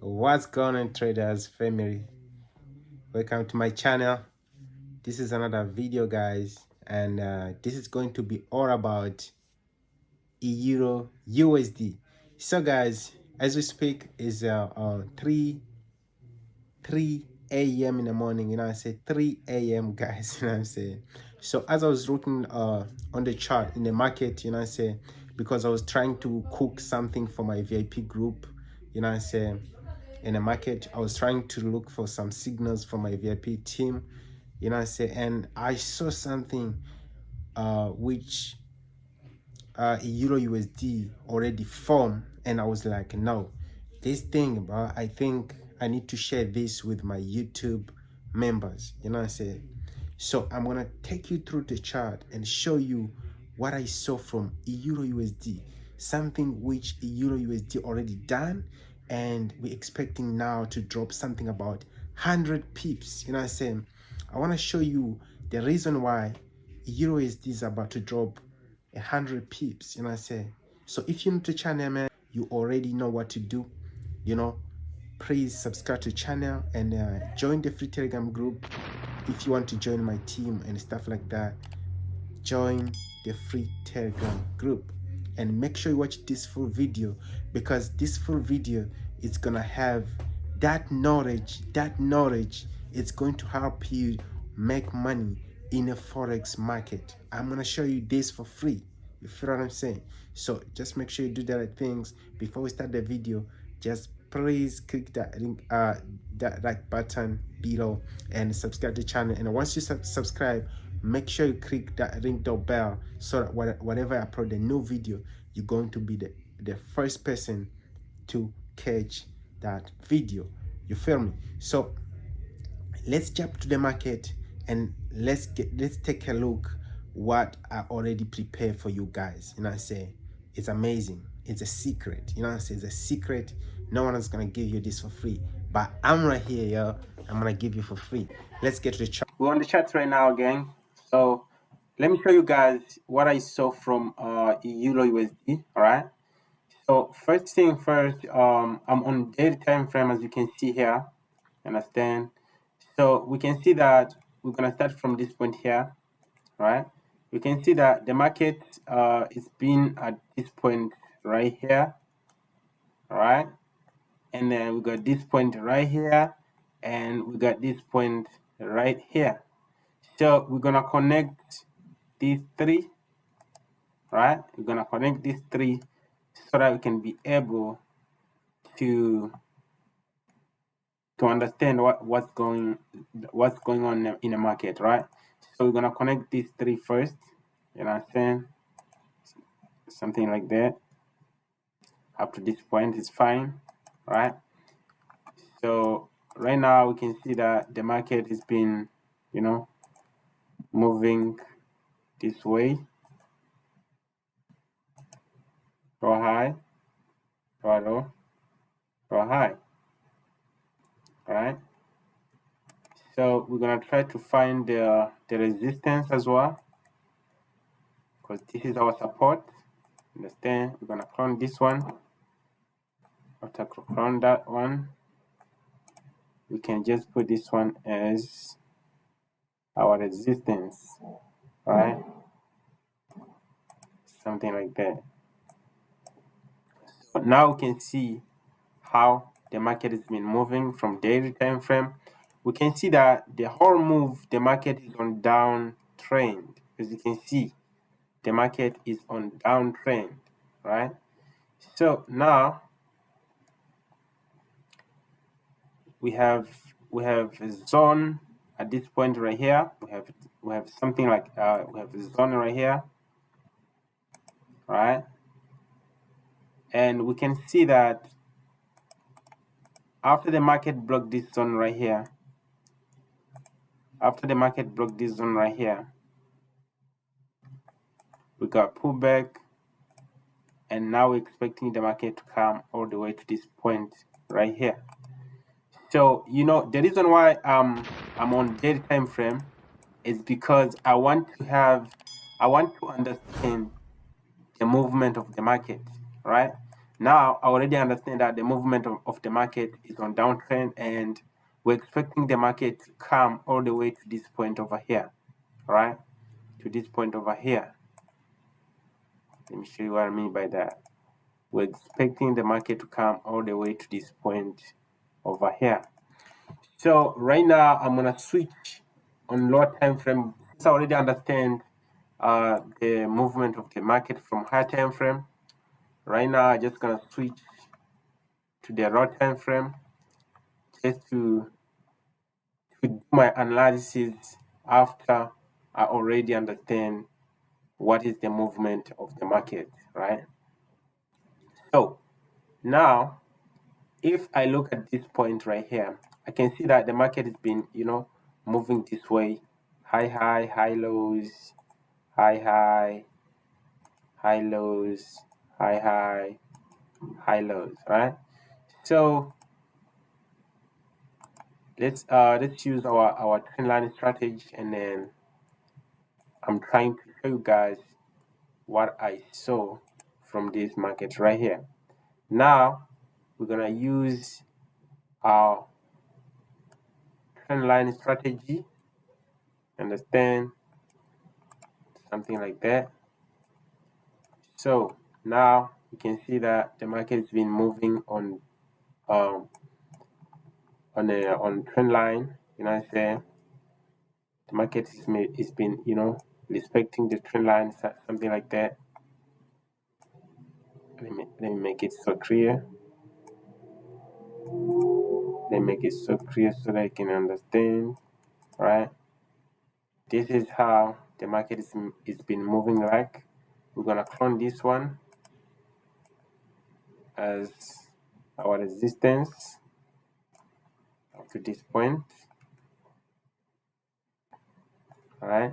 What's going on, traders family? Welcome to my channel. This is another video, guys, and this is going to be all about euro USD. So guys, as we speak is 3 a.m. in the morning. I say 3 a.m. guys. I'm saying. So as I was looking on the chart in the market, I say, because I was trying to cook something for my VIP group, I say, in the market, I was trying to look for some signals for my VIP team, I say, and I saw something which Euro USD already formed, and I was like, no, this thing, bro, I think I need to share this with my YouTube members, I say. So I'm gonna take you through the chart and show you what I saw from Euro USD, something which Euro USD already done, and we're expecting now to drop something about 100 pips. I'm saying, I want to show you the reason why Euro USD is about to drop 100 pips. I'm saying, so if you're new to the channel, man, you already know what to do. Please subscribe to the channel and join the free Telegram group. If you want to join my team and stuff like that, join the free Telegram group and make sure you watch this full video, because this full video is gonna have that knowledge it's going to help you make money in a forex market. I'm gonna show you this for free. You feel what I'm saying? So just make sure you do the right things before we start the video. Just please click that link, that like button below, and subscribe to the channel. And once you subscribe, make sure you click that ring bell, so that whenever I upload a new video, you're going to be the first person to catch that video. You feel me? So let's jump to the market and let's take a look what I already prepared for you guys. I say, it's amazing. It's a secret. I say, it's a secret. No one is gonna give you this for free, but I'm right here, yo. I'm gonna give you for free. Let's get to the chart. We're on the chart right now, gang. So let me show you guys what I saw from Euro USD. All right. So first thing first, I'm on daily time frame, as you can see here. Understand? So we can see that we're gonna start from this point here, right? We can see that the market is been at this point right here, all right? And then we got this point right here, and we got this point right here. So we're gonna connect these three, right? We're gonna connect these three so that we can be able to understand what's going on in the market, right? So we're gonna connect these three first. You know what I'm saying? Something like that. Up to this point is fine, right? So right now we can see that the market has been, moving this way. Go high, go low, go high. Right? So we're gonna try to find the resistance as well, because this is our support. Understand? We're gonna clone this one. After clone that one, we can just put this one as our resistance, right? Something like that. So now we can see how the market has been moving from daily time frame. We can see that the whole move, the market is on downtrend. As you can see, the market is on downtrend, right? So now we have a zone at this point right here. We have something like we have a zone right here, right? And we can see that after the market broke this zone right here, we got pullback, and now we're expecting the market to come all the way to this point right here. So the reason why I'm on daily time frame is because I want to understand the movement of the market, right? Now I already understand that the movement of the market is on downtrend, and we're expecting the market to come all the way to this point over here, right? To this point over here. Let me show you what I mean by that. We're expecting the market to come all the way to this point over here. So right now I'm gonna switch on lower time frame since I already understand the movement of the market from high time frame. Right now I'm just gonna switch to the low time frame just to do my analysis after I already understand what is the movement of the market, right? So now if I look at this point right here, I can see that the market has been, moving this way. High lows, high lows, high lows, right? So let's use our trend line strategy, and then I'm trying to show you guys what I saw from this market right here. Now we're gonna use our trend line strategy. Understand? Something like that. So now you can see that the market has been moving on trend line. I say the market is been respecting the trend line, something like that. Let me make it so clear. Let me make it so clear so that I can understand, right? This is how the market is been moving like. We're gonna clone this one as our resistance up to this point. All right.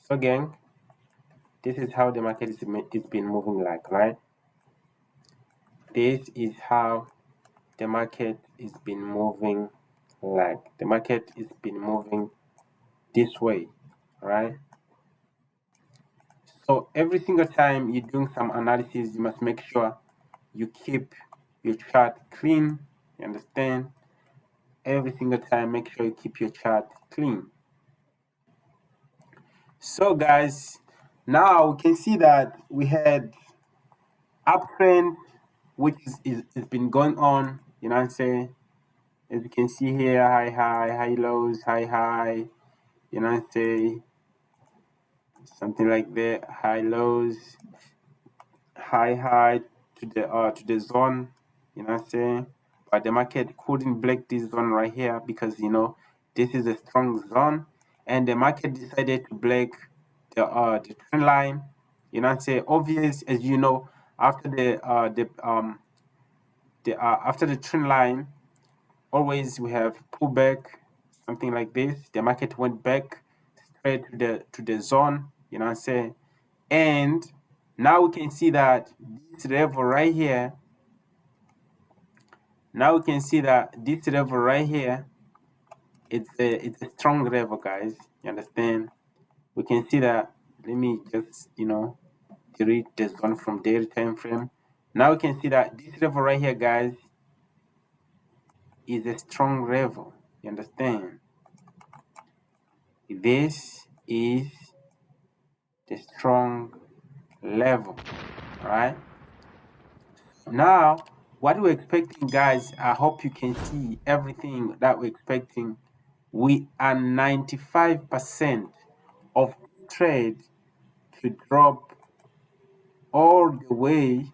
So gang, this is how the market is been moving like, right? This is how the market is been moving like. The market is been moving this way, right? So every single time you're doing some analysis, you must make sure you keep your chart clean. You understand? Every single time, make sure you keep your chart clean. So guys, now we can see that we had uptrend, which is been going on, I'm saying? As you can see here, high lows, high, I'm saying? Something like that, high lows, high to the zone, I'm saying? But the market couldn't break this zone right here because this is a strong zone, and the market decided to break the trend line. I'm saying? Obvious, as you know, after after the trend line, always we have pullback, something like this. The market went back straight to the zone, what I'm saying? And now we can see that this level right here, it's a strong level, guys. You understand? We can see that. Let me just delete the zone from daily time frame. Now we can see that this level right here, guys, is a strong level. You understand? This is the strong level, right? Now what we're expecting, guys, I hope you can see everything that we're expecting. We are 95% of this trade to drop all the way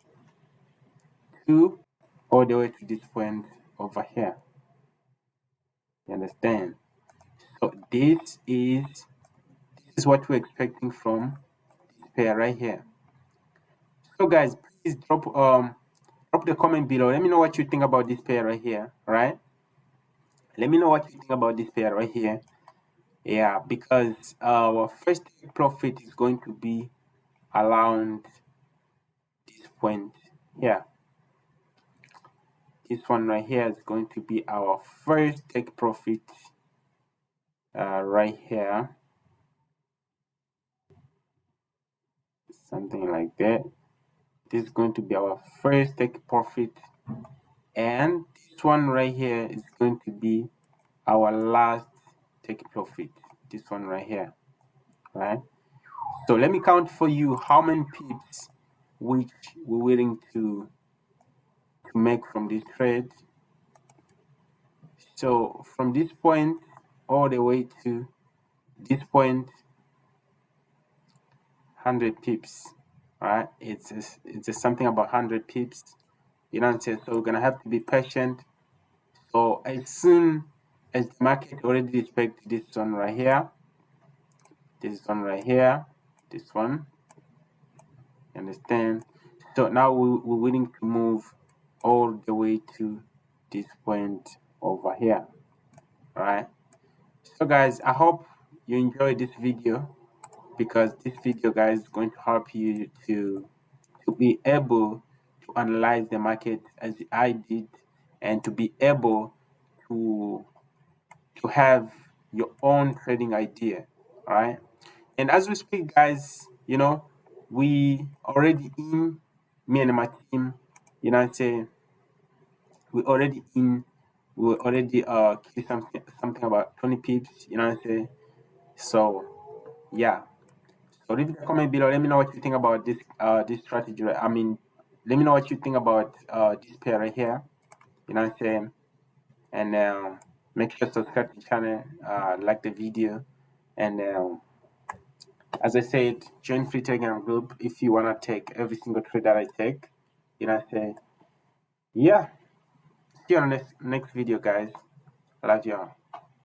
to this point over here. You understand? So this is what we're expecting from this pair right here. So guys, please drop the comment below. Let me know what you think about this pair right here, right? Let me know what you think about this pair right here. Yeah, because our first profit is going to be around this point here. This one right here is going to be our first take profit right here. something like that. This is going to be our first take profit, and this one right here is going to be our last take profit. This one right here, right? So let me count for you how many pips which we're willing to make from this trade. So from this point all the way to this point, 100 pips, right? It's just something about 100 pips, you know what I'm saying? So we're gonna have to be patient. So as soon as the market already respects this one right here, this one right here, this one, understand? So now we're willing to move all the way to this point over here, right? So guys, I hope you enjoyed this video, because this video, guys, is going to help you to be able to analyze the market as I did, and to be able to have your own trading idea. All right. And as we speak, guys, you know, we already in, me and my team, you know what I'm saying, we already key something about 20 pips, you know what I'm saying. So yeah, so leave a comment below, let me know what you think about this strategy. I mean, let me know what you think about this pair right here, you know what I'm saying. And make sure to subscribe to the channel, like the video, and as I said, join free Telegram group if you want to take every single trade that I take, you know what I'm saying. Yeah, see you on the next video, guys. I love y'all.